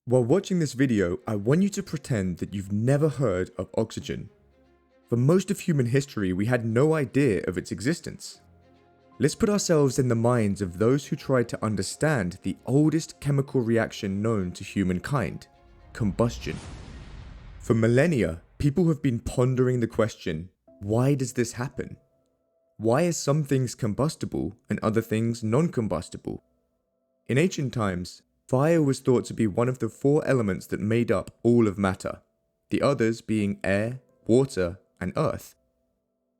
While watching this video, I want you to pretend that you've never heard of oxygen. For most of human history, we had no idea of its existence. Let's put ourselves in the minds of those who tried to understand the oldest chemical reaction known to humankind: combustion. For millennia, people have been pondering the question, why does this happen? Why are some things combustible and other things non-combustible? In ancient times, fire was thought to be one of the four elements that made up all of matter, the others being air, water, and earth.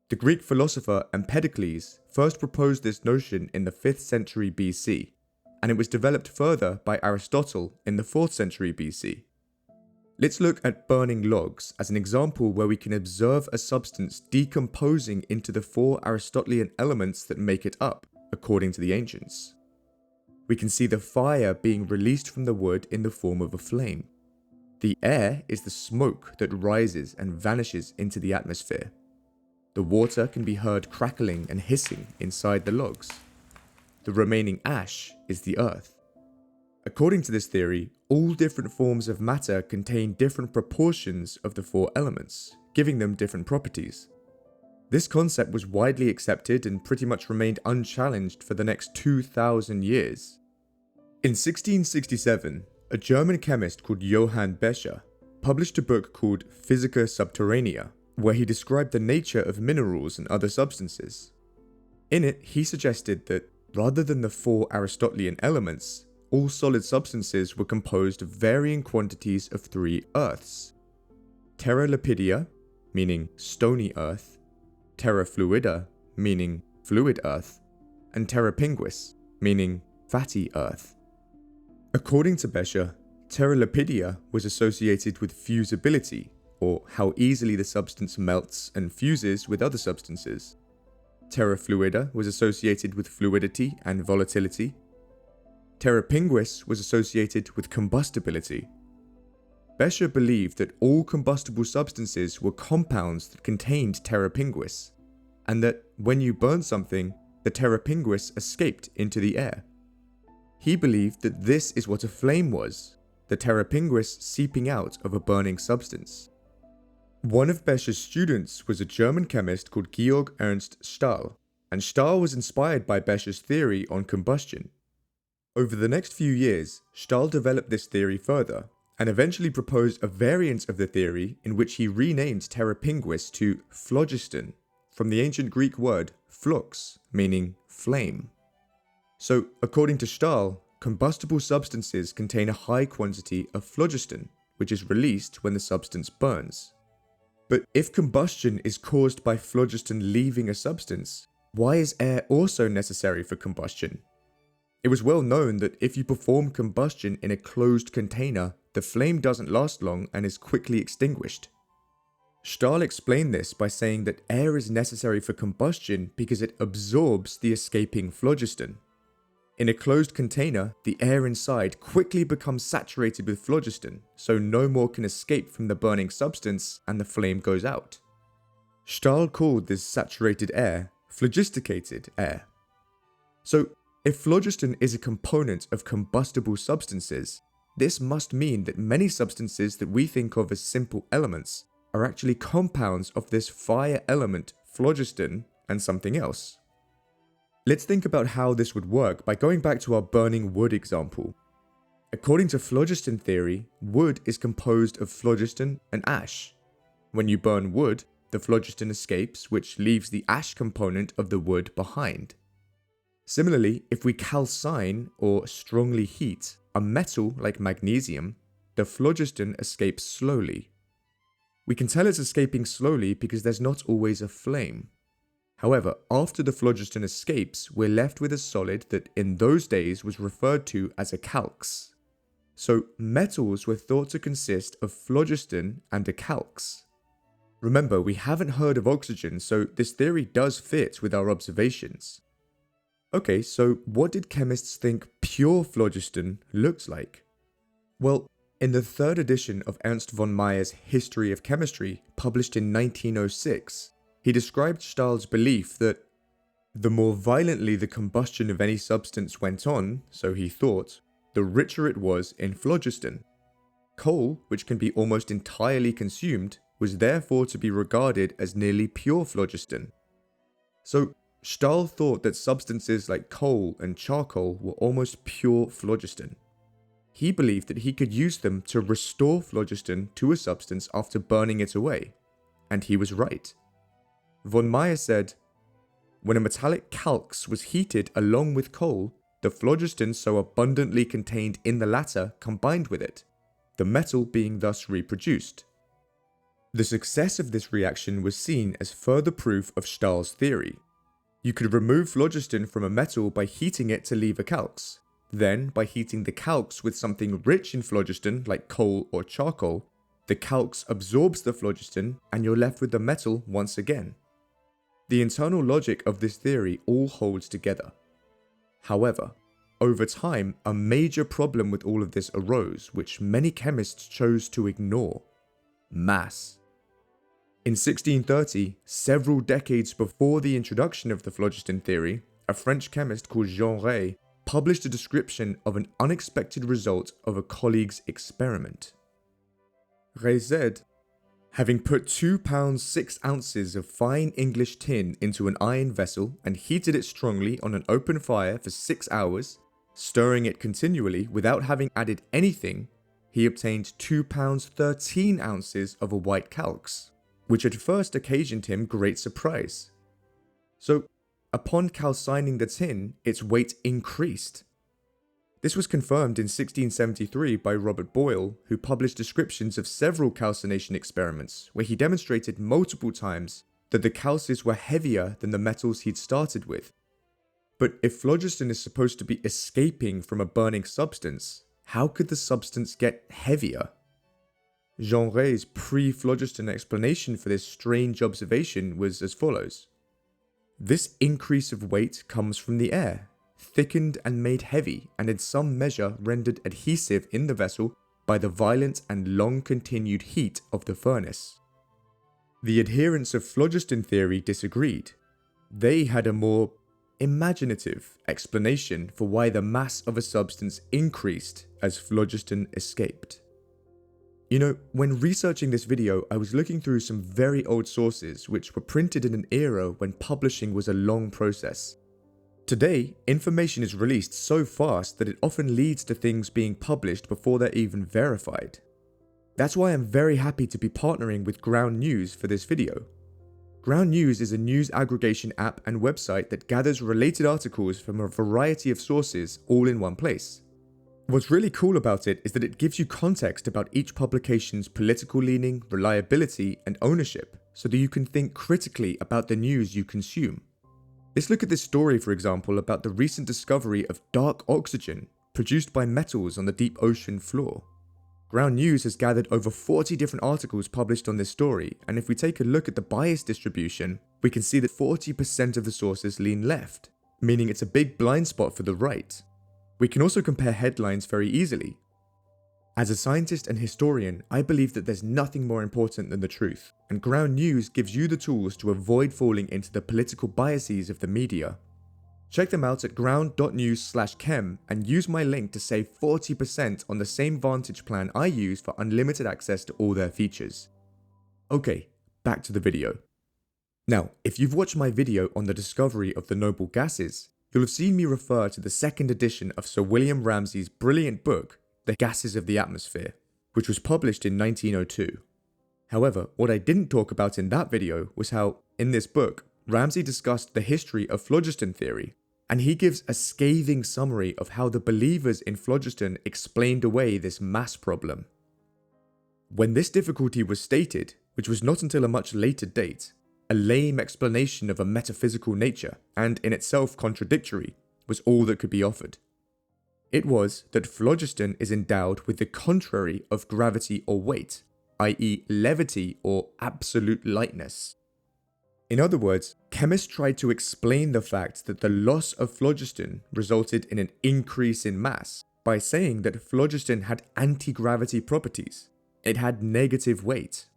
The Greek philosopher Empedocles first proposed this notion in the 5th century BC, and it was developed further by Aristotle in the 4th century BC. Let's look at burning logs as an example where we can observe a substance decomposing into the four Aristotelian elements that make it up, according to the ancients. We can see the fire being released from the wood in the form of a flame. The air is the smoke that rises and vanishes into the atmosphere. The water can be heard crackling and hissing inside the logs. The remaining ash is the earth. According to this theory, all different forms of matter contain different proportions of the four elements, giving them different properties. This concept was widely accepted and pretty much remained unchallenged for the next 2,000 years. In 1667, a German chemist called Johann Becher published a book called Physica Subterranea, where he described the nature of minerals and other substances. In it, he suggested that, rather than the four Aristotelian elements, all solid substances were composed of varying quantities of three earths: terra lapidea, meaning stony earth, terra fluida, meaning fluid earth, and terra pinguis, meaning fatty earth. According to Becher, terra lapidea was associated with fusibility, or how easily the substance melts and fuses with other substances. Terra fluida was associated with fluidity and volatility. Terra pinguis was associated with combustibility. Becher believed that all combustible substances were compounds that contained terra pinguis, and that when you burn something, the terra pinguis escaped into the air. He believed that this is what a flame was, the terra pinguis seeping out of a burning substance. One of Becher's students was a German chemist called Georg Ernst Stahl, and Stahl was inspired by Becher's theory on combustion. Over the next few years, Stahl developed this theory further, and eventually proposed a variant of the theory in which he renamed terra pinguis to phlogiston, from the ancient Greek word phlox, meaning flame. So, according to Stahl, combustible substances contain a high quantity of phlogiston, which is released when the substance burns. But if combustion is caused by phlogiston leaving a substance, why is air also necessary for combustion? It was well known that if you perform combustion in a closed container, the flame doesn't last long and is quickly extinguished. Stahl explained this by saying that air is necessary for combustion because it absorbs the escaping phlogiston. In a closed container, the air inside quickly becomes saturated with phlogiston, so no more can escape from the burning substance and the flame goes out. Stahl called this saturated air phlogisticated air. So, if phlogiston is a component of combustible substances, this must mean that many substances that we think of as simple elements are actually compounds of this fire element phlogiston and something else. Let's think about how this would work by going back to our burning wood example. According to phlogiston theory, wood is composed of phlogiston and ash. When you burn wood, the phlogiston escapes, which leaves the ash component of the wood behind. Similarly, if we calcine or strongly heat a metal like magnesium, the phlogiston escapes slowly. We can tell it's escaping slowly because there's not always a flame. However, after the phlogiston escapes, we're left with a solid that in those days was referred to as a calx. So metals were thought to consist of phlogiston and a calx. Remember, we haven't heard of oxygen, so this theory does fit with our observations. Okay, so what did chemists think pure phlogiston looks like? Well, in the third edition of Ernst von Mayer's History of Chemistry, published in 1906, he described Stahl's belief that the more violently the combustion of any substance went on, so he thought, the richer it was in phlogiston. Coal, which can be almost entirely consumed, was therefore to be regarded as nearly pure phlogiston. So, Stahl thought that substances like coal and charcoal were almost pure phlogiston. He believed that he could use them to restore phlogiston to a substance after burning it away, and he was right. Von Meyer said, "When a metallic calx was heated along with coal, the phlogiston so abundantly contained in the latter combined with it, the metal being thus reproduced." The success of this reaction was seen as further proof of Stahl's theory. You could remove phlogiston from a metal by heating it to leave a calx. Then, by heating the calx with something rich in phlogiston like coal or charcoal, the calx absorbs the phlogiston and you're left with the metal once again. The internal logic of this theory all holds together. However, over time, a major problem with all of this arose, which many chemists chose to ignore: mass. In 1630, several decades before the introduction of the phlogiston theory, a French chemist called Jean Rey published a description of an unexpected result of a colleague's experiment. Rey said, "Having put 2 pounds 6 ounces of fine English tin into an iron vessel and heated it strongly on an open fire for 6 hours, stirring it continually without having added anything, he obtained 2 pounds 13 ounces of a white calx, which at first occasioned him great surprise. So, upon calcining the tin, its weight increased." This was confirmed in 1673 by Robert Boyle, who published descriptions of several calcination experiments where he demonstrated multiple times that the calces were heavier than the metals he'd started with. But if phlogiston is supposed to be escaping from a burning substance, how could the substance get heavier? Jean Rey's pre-phlogiston explanation for this strange observation was as follows. This increase of weight comes from the air, thickened and made heavy, and in some measure rendered adhesive in the vessel by the violent and long-continued heat of the furnace. The adherents of phlogiston theory disagreed. They had a more imaginative explanation for why the mass of a substance increased as phlogiston escaped. You know, when researching this video, I was looking through some very old sources which were printed in an era when publishing was a long process. Today, information is released so fast that it often leads to things being published before they're even verified. That's why I'm very happy to be partnering with Ground News for this video. Ground News is a news aggregation app and website that gathers related articles from a variety of sources all in one place. What's really cool about it is that it gives you context about each publication's political leaning, reliability, and ownership, so that you can think critically about the news you consume. Let's look at this story, for example, about the recent discovery of dark oxygen produced by metals on the deep ocean floor. Ground News has gathered over 40 different articles published on this story, and if we take a look at the bias distribution, we can see that 40% of the sources lean left, meaning it's a big blind spot for the right. We can also compare headlines very easily. As a scientist and historian, I believe that there's nothing more important than the truth, and Ground News gives you the tools to avoid falling into the political biases of the media. Check them out at ground.news/chem and use my link to save 40% on the same Vantage plan I use for unlimited access to all their features. Okay, back to the video. Now, if you've watched my video on the discovery of the noble gases, you'll have seen me refer to the second edition of Sir William Ramsay's brilliant book, The Gases of the Atmosphere, which was published in 1902. However, what I didn't talk about in that video was how, in this book, Ramsay discussed the history of phlogiston theory, and he gives a scathing summary of how the believers in phlogiston explained away this mass problem. When this difficulty was stated, which was not until a much later date, a lame explanation of a metaphysical nature, and in itself contradictory, was all that could be offered. It was that phlogiston is endowed with the contrary of gravity or weight, i.e. levity or absolute lightness. In other words, chemists tried to explain the fact that the loss of phlogiston resulted in an increase in mass by saying that phlogiston had anti-gravity properties. It had negative weight.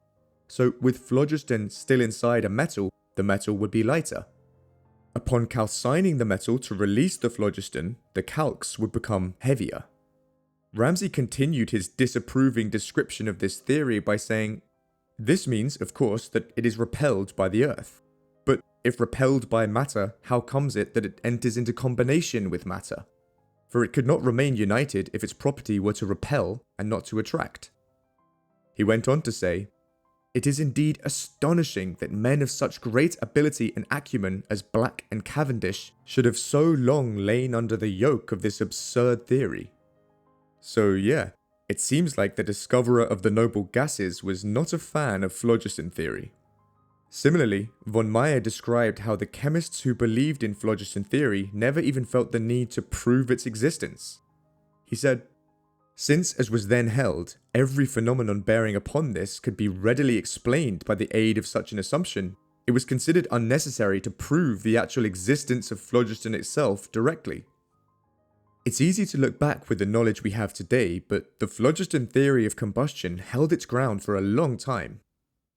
So with phlogiston still inside a metal, the metal would be lighter. Upon calcining the metal to release the phlogiston, the calx would become heavier. Ramsay continued his disapproving description of this theory by saying, "This means, of course, that it is repelled by the Earth. But if repelled by matter, how comes it that it enters into combination with matter? For it could not remain united if its property were to repel and not to attract." He went on to say, "It is indeed astonishing that men of such great ability and acumen as Black and Cavendish should have so long lain under the yoke of this absurd theory." So yeah, it seems like the discoverer of the noble gases was not a fan of phlogiston theory. Similarly, von Meyer described how the chemists who believed in phlogiston theory never even felt the need to prove its existence. He said, "Since, as was then held, every phenomenon bearing upon this could be readily explained by the aid of such an assumption, it was considered unnecessary to prove the actual existence of phlogiston itself directly." It's easy to look back with the knowledge we have today, but the phlogiston theory of combustion held its ground for a long time,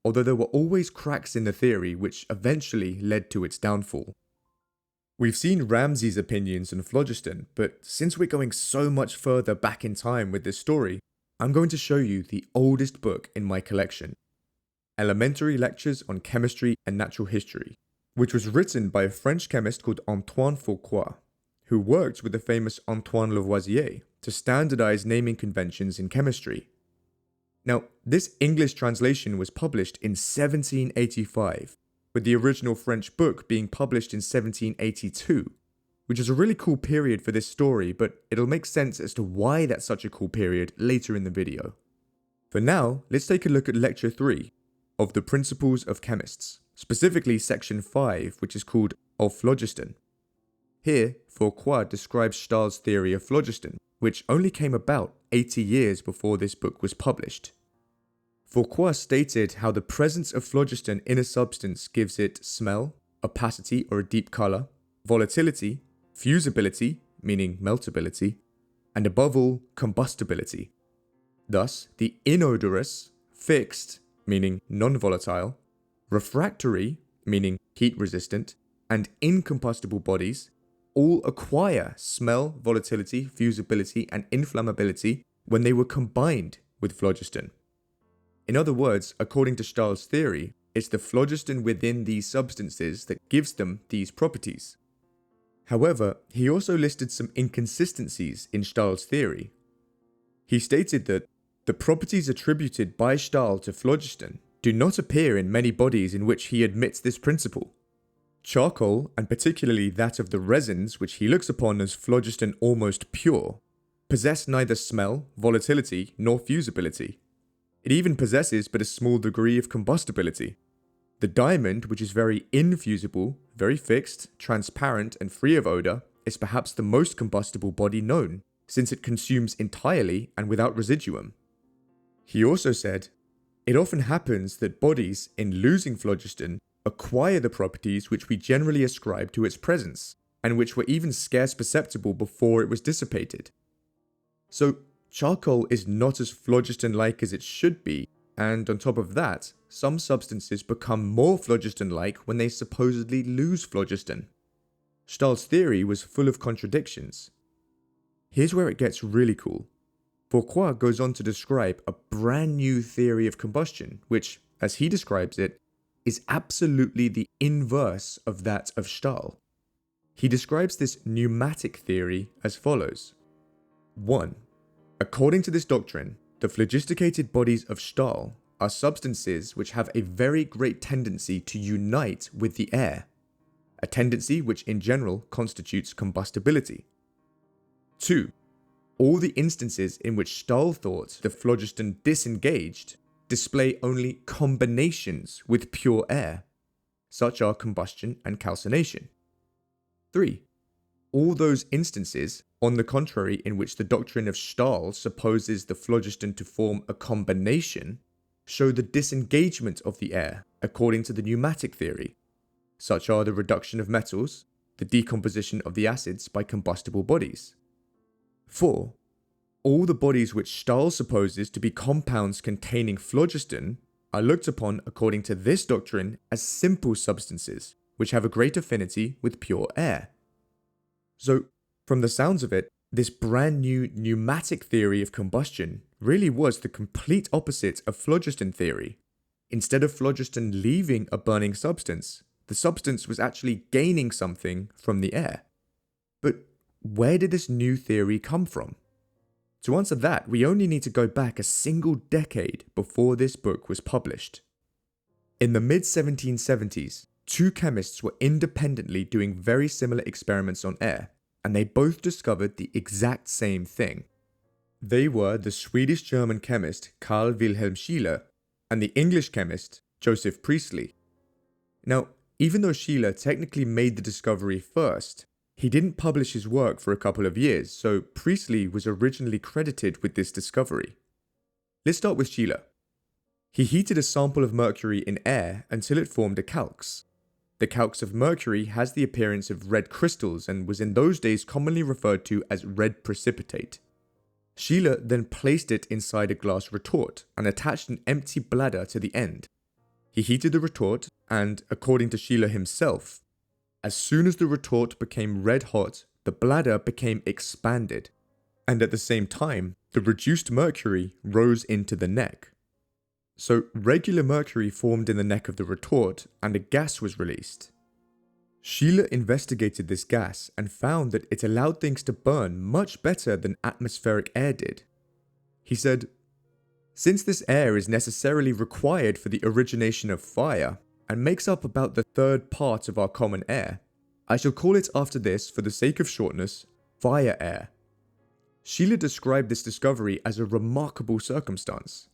although there were always cracks in the theory which eventually led to its downfall. We've seen Ramsay's opinions on phlogiston, but since we're going so much further back in time with this story, I'm going to show you the oldest book in my collection, Elementary Lectures on Chemistry and Natural History, which was written by a French chemist called Antoine Fourcroy, who worked with the famous Antoine Lavoisier to standardize naming conventions in chemistry. Now, this English translation was published in 1785, with the original French book being published in 1782, which is a really cool period for this story, but it'll make sense as to why that's such a cool period later in the video. For now, let's take a look at Lecture 3 of the Principles of Chemists, specifically Section 5, which is called Of Phlogiston. Here, Fourcroy describes Stahl's theory of phlogiston, which only came about 80 years before this book was published. Fourcroy stated how the presence of phlogiston in a substance gives it smell, opacity or a deep color, volatility, fusibility, meaning meltability, and above all, combustibility. Thus, the inodorous, fixed, meaning non-volatile, refractory, meaning heat-resistant, and incombustible bodies all acquire smell, volatility, fusibility, and inflammability when they were combined with phlogiston. In other words, according to Stahl's theory, it's the phlogiston within these substances that gives them these properties. However, he also listed some inconsistencies in Stahl's theory. He stated that the properties attributed by Stahl to phlogiston do not appear in many bodies in which he admits this principle. Charcoal, and particularly that of the resins which he looks upon as phlogiston almost pure, possess neither smell, volatility, nor fusibility. It even possesses but a small degree of combustibility. The diamond, which is very infusible, very fixed, transparent, and free of odor, is perhaps the most combustible body known, since it consumes entirely and without residuum. He also said, "It often happens that bodies, in losing phlogiston, acquire the properties which we generally ascribe to its presence, and which were even scarce perceptible before it was dissipated." So, charcoal is not as phlogiston-like as it should be, and on top of that, some substances become more phlogiston-like when they supposedly lose phlogiston. Stahl's theory was full of contradictions. Here's where it gets really cool. Fourcroy goes on to describe a brand new theory of combustion, which, as he describes it, is absolutely the inverse of that of Stahl. He describes this pneumatic theory as follows. 1. According to this doctrine, the phlogisticated bodies of Stahl are substances which have a very great tendency to unite with the air, a tendency which in general constitutes combustibility. 2. All the instances in which Stahl thought the phlogiston disengaged display only combinations with pure air. Such are combustion and calcination. 3. All those instances, on the contrary, in which the doctrine of Stahl supposes the phlogiston to form a combination, show the disengagement of the air according to the pneumatic theory. Such are the reduction of metals, the decomposition of the acids by combustible bodies. 4. All the bodies which Stahl supposes to be compounds containing phlogiston are looked upon according to this doctrine as simple substances which have a great affinity with pure air. So, from the sounds of it, This brand new pneumatic theory of combustion really was the complete opposite of phlogiston theory. Instead of phlogiston leaving a burning substance, the substance was actually gaining something from the air. But where did this new theory come from? To answer that, we only need to go back a single decade before this book was published. In the mid-1770s, two chemists were independently doing very similar experiments on air, and they both discovered the exact same thing. They were the Swedish-German chemist Carl Wilhelm Scheele and the English chemist Joseph Priestley. Now, even though Scheele technically made the discovery first, he didn't publish his work for a couple of years, so Priestley was originally credited with this discovery. Let's start with Scheele. He heated a sample of mercury in air until it formed a calx. The calx of mercury has the appearance of red crystals and was in those days commonly referred to as red precipitate. Scheele then placed it inside a glass retort and attached an empty bladder to the end. He heated the retort and, according to Scheele himself, as soon as the retort became red hot, the bladder became expanded, and at the same time, the reduced mercury rose into the neck. So regular mercury formed in the neck of the retort and a gas was released. Scheele investigated this gas and found that it allowed things to burn much better than atmospheric air did. He said, "Since this air is necessarily required for the origination of fire and makes up about the third part of our common air, I shall call it after this, for the sake of shortness, fire air." Scheele described this discovery as a remarkable circumstance.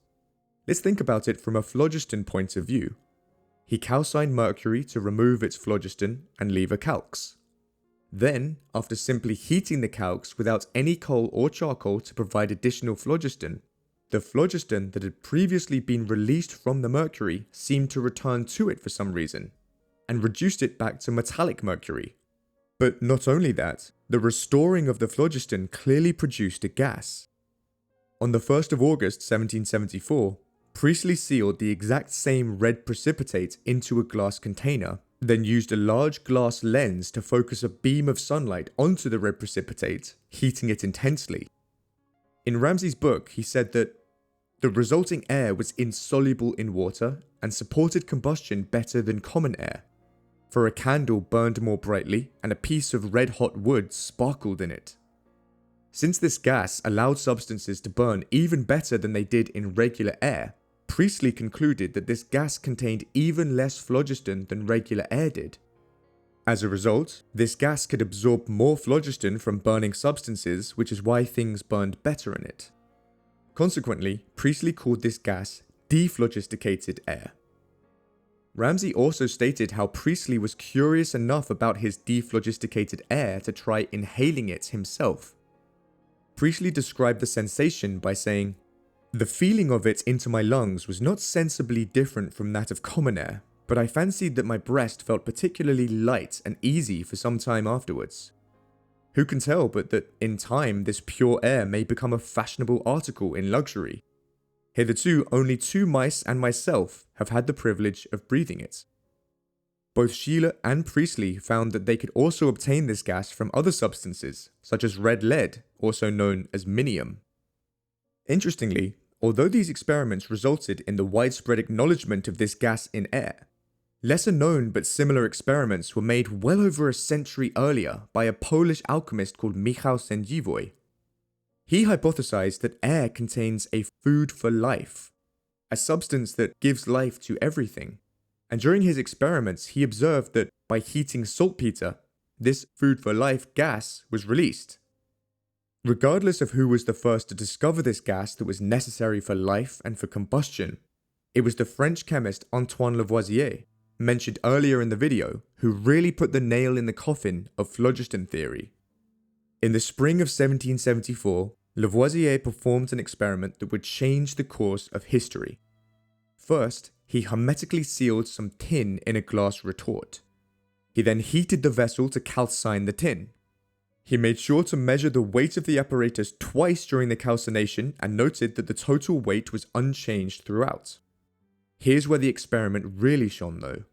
Let's think about it from a phlogiston point of view. He calcined mercury to remove its phlogiston and leave a calx. Then, after simply heating the calx without any coal or charcoal to provide additional phlogiston, the phlogiston that had previously been released from the mercury seemed to return to it for some reason, and reduced it back to metallic mercury. But not only that, the restoring of the phlogiston clearly produced a gas. On the 1st of August 1774, Priestley sealed the exact same red precipitate into a glass container, then used a large glass lens to focus a beam of sunlight onto the red precipitate, heating it intensely. In Ramsay's book, he said that the resulting air was insoluble in water and supported combustion better than common air, for a candle burned more brightly and a piece of red-hot wood sparkled in it. Since this gas allowed substances to burn even better than they did in regular air, Priestley concluded that this gas contained even less phlogiston than regular air did. As a result, this gas could absorb more phlogiston from burning substances, which is why things burned better in it. Consequently, Priestley called this gas dephlogisticated air. Ramsay also stated how Priestley was curious enough about his dephlogisticated air to try inhaling it himself. Priestley described the sensation by saying, "The feeling of it into my lungs was not sensibly different from that of common air, but I fancied that my breast felt particularly light and easy for some time afterwards. Who can tell but that in time this pure air may become a fashionable article in luxury? Hitherto only 2 mice and myself have had the privilege of breathing it." Both Scheele and Priestley found that they could also obtain this gas from other substances, such as red lead, also known as minium. Interestingly, although these experiments resulted in the widespread acknowledgement of this gas in air, lesser known but similar experiments were made well over a century earlier by a Polish alchemist called Michał Sędziwój. He hypothesized that air contains a food for life, a substance that gives life to everything. And during his experiments, he observed that by heating saltpeter, this food for life gas was released. Regardless of who was the first to discover this gas that was necessary for life and for combustion, it was the French chemist Antoine Lavoisier, mentioned earlier in the video, who really put the nail in the coffin of phlogiston theory. In the spring of 1774, Lavoisier performed an experiment that would change the course of history. First, he hermetically sealed some tin in a glass retort. He then heated the vessel to calcine the tin. He made sure to measure the weight of the apparatus twice during the calcination and noted that the total weight was unchanged throughout. Here's where the experiment really shone though.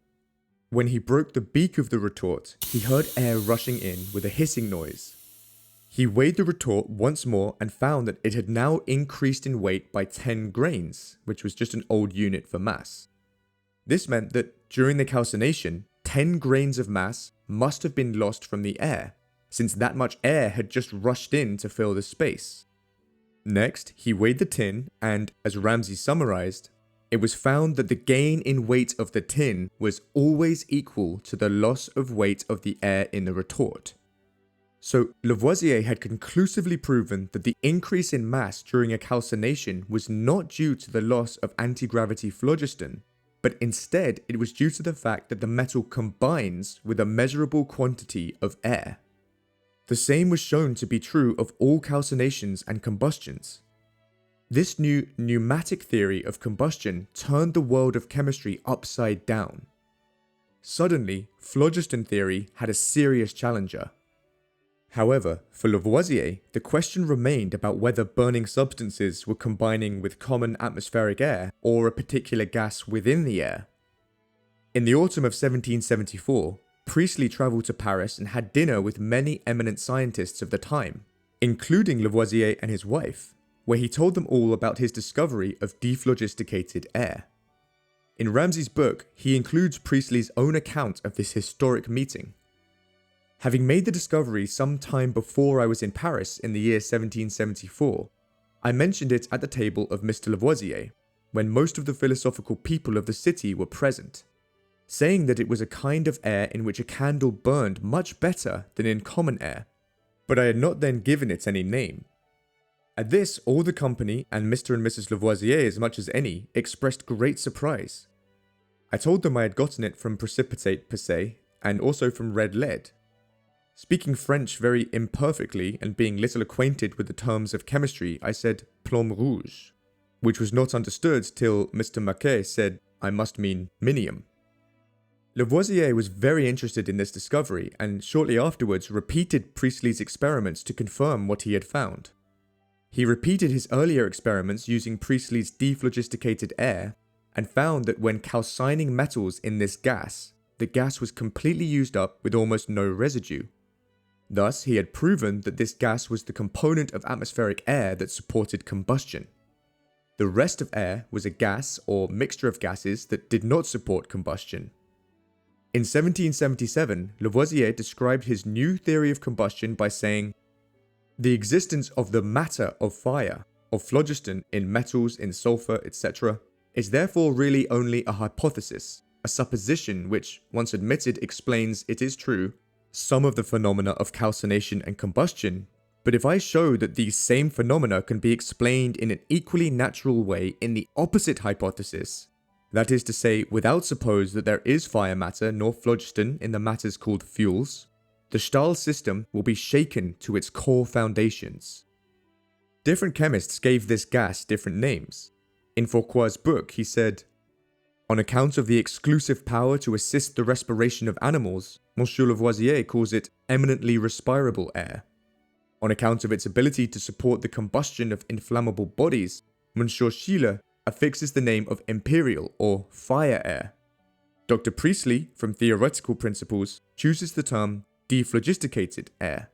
When he broke the beak of the retort, he heard air rushing in with a hissing noise. He weighed the retort once more and found that it had now increased in weight by 10 grains, which was just an old unit for mass. This meant that during the calcination, 10 grains of mass must have been lost from the air, since that much air had just rushed in to fill the space. Next, he weighed the tin and, as Ramsay summarized, it was found that the gain in weight of the tin was always equal to the loss of weight of the air in the retort. So Lavoisier had conclusively proven that the increase in mass during a calcination was not due to the loss of anti-gravity phlogiston, but instead it was due to the fact that the metal combines with a measurable quantity of air. The same was shown to be true of all calcinations and combustions. This new pneumatic theory of combustion turned the world of chemistry upside down. Suddenly, phlogiston theory had a serious challenger. However, for Lavoisier, the question remained about whether burning substances were combining with common atmospheric air or a particular gas within the air. In the autumn of 1774, Priestley travelled to Paris and had dinner with many eminent scientists of the time, including Lavoisier and his wife, where he told them all about his discovery of dephlogisticated air. In Ramsay's book, he includes Priestley's own account of this historic meeting. Having made the discovery some time before I was in Paris in the year 1774, I mentioned it at the table of Mr. Lavoisier, when most of the philosophical people of the city were present, saying that it was a kind of air in which a candle burned much better than in common air, but I had not then given it any name. At this, all the company, and Mr. and Mrs. Lavoisier as much as any, expressed great surprise. I told them I had gotten it from precipitate per se, and also from red lead. Speaking French very imperfectly and being little acquainted with the terms of chemistry, I said plomb rouge, which was not understood till Mr. Maquet said I must mean minium. Lavoisier was very interested in this discovery and shortly afterwards repeated Priestley's experiments to confirm what he had found. He repeated his earlier experiments using Priestley's dephlogisticated air and found that when calcining metals in this gas, the gas was completely used up with almost no residue. Thus, he had proven that this gas was the component of atmospheric air that supported combustion. The rest of air was a gas or mixture of gases that did not support combustion. In 1777, Lavoisier described his new theory of combustion by saying, "The existence of the matter of fire, of phlogiston in metals, in sulfur, etc., is therefore really only a hypothesis, a supposition which, once admitted, explains, it is true, some of the phenomena of calcination and combustion, but if I show that these same phenomena can be explained in an equally natural way in the opposite hypothesis, that is to say, without suppose that there is fire matter nor phlogiston in the matters called fuels, the Stahl system will be shaken to its core foundations." Different chemists gave this gas different names. In Fourcroy's book, he said, "On account of the exclusive power to assist the respiration of animals, Monsieur Lavoisier calls it eminently respirable air. On account of its ability to support the combustion of inflammable bodies, Monsieur Scheele affixes the name of imperial or fire air. Dr. Priestley, from theoretical principles, chooses the term dephlogisticated air."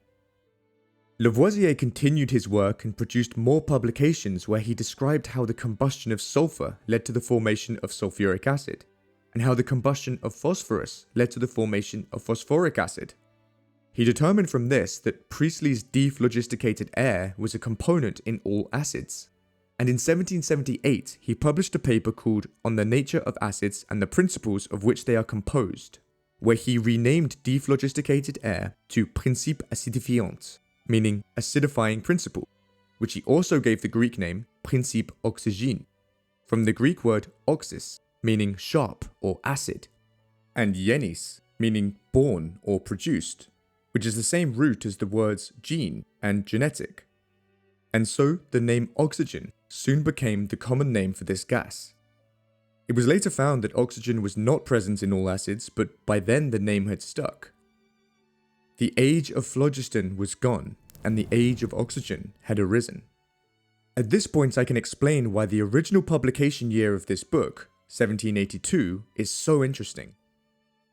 Lavoisier continued his work and produced more publications where he described how the combustion of sulfur led to the formation of sulfuric acid, and how the combustion of phosphorus led to the formation of phosphoric acid. He determined from this that Priestley's dephlogisticated air was a component in all acids, and in 1778 he published a paper called On the Nature of Acids and the Principles of which they are composed, where he renamed dephlogisticated air to principe acidifiant, meaning acidifying principle, which he also gave the Greek name principe oxygène, from the Greek word oxys, meaning sharp or acid, and genis, meaning born or produced, which is the same root as the words gene and genetic. And so the name oxygen soon became the common name for this gas. It was later found that oxygen was not present in all acids, but by then the name had stuck. The age of phlogiston was gone, and the age of oxygen had arisen. At this point I can explain why the original publication year of this book, 1782, is so interesting.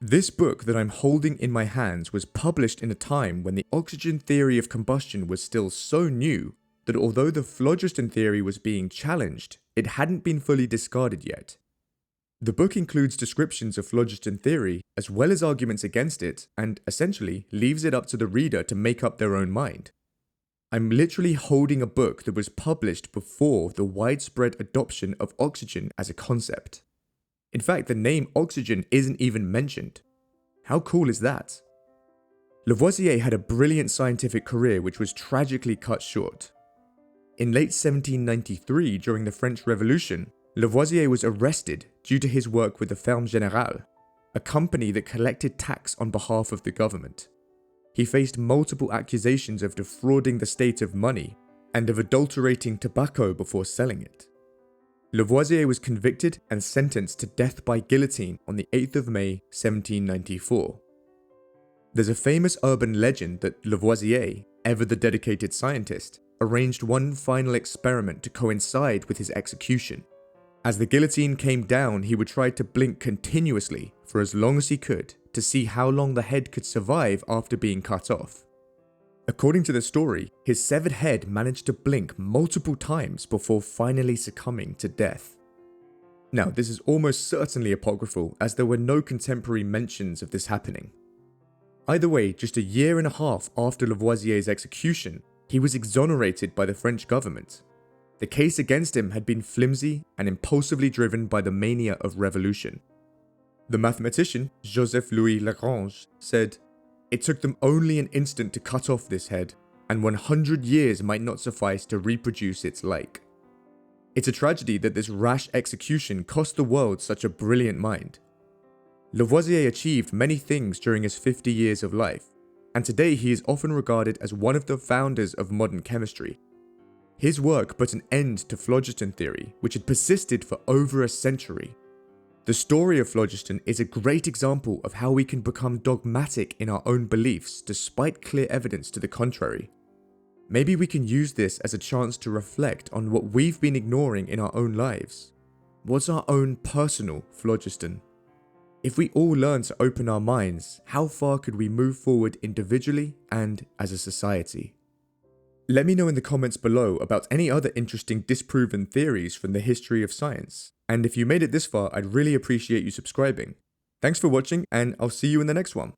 This book that I'm holding in my hands was published in a time when the oxygen theory of combustion was still so new that although the phlogiston theory was being challenged, it hadn't been fully discarded yet. The book includes descriptions of phlogiston theory as well as arguments against it, and essentially leaves it up to the reader to make up their own mind. I'm literally holding a book that was published before the widespread adoption of oxygen as a concept. In fact, the name oxygen isn't even mentioned. How cool is that? Lavoisier had a brilliant scientific career which was tragically cut short. In late 1793, during the French Revolution, Lavoisier was arrested due to his work with the Ferme Générale, a company that collected tax on behalf of the government. He faced multiple accusations of defrauding the state of money and of adulterating tobacco before selling it. Lavoisier was convicted and sentenced to death by guillotine on the 8th of May 1794. There's a famous urban legend that Lavoisier, ever the dedicated scientist, arranged one final experiment to coincide with his execution. As the guillotine came down, he would try to blink continuously for as long as he could to see how long the head could survive after being cut off. According to the story, his severed head managed to blink multiple times before finally succumbing to death. Now, this is almost certainly apocryphal, as there were no contemporary mentions of this happening. Either way, just a year and a half after Lavoisier's execution, he was exonerated by the French government. The case against him had been flimsy and impulsively driven by the mania of revolution. The mathematician Joseph-Louis Lagrange said, "It took them only an instant to cut off this head, and 100 years might not suffice to reproduce its like." It's a tragedy that this rash execution cost the world such a brilliant mind. Lavoisier achieved many things during his 50 years of life, and today he is often regarded as one of the founders of modern chemistry. His work put an end to phlogiston theory, which had persisted for over a century. The story of phlogiston is a great example of how we can become dogmatic in our own beliefs despite clear evidence to the contrary. Maybe we can use this as a chance to reflect on what we've been ignoring in our own lives. What's our own personal phlogiston? If we all learn to open our minds, how far could we move forward individually and as a society? Let me know in the comments below about any other interesting disproven theories from the history of science. And if you made it this far, I'd really appreciate you subscribing. Thanks for watching, and I'll see you in the next one.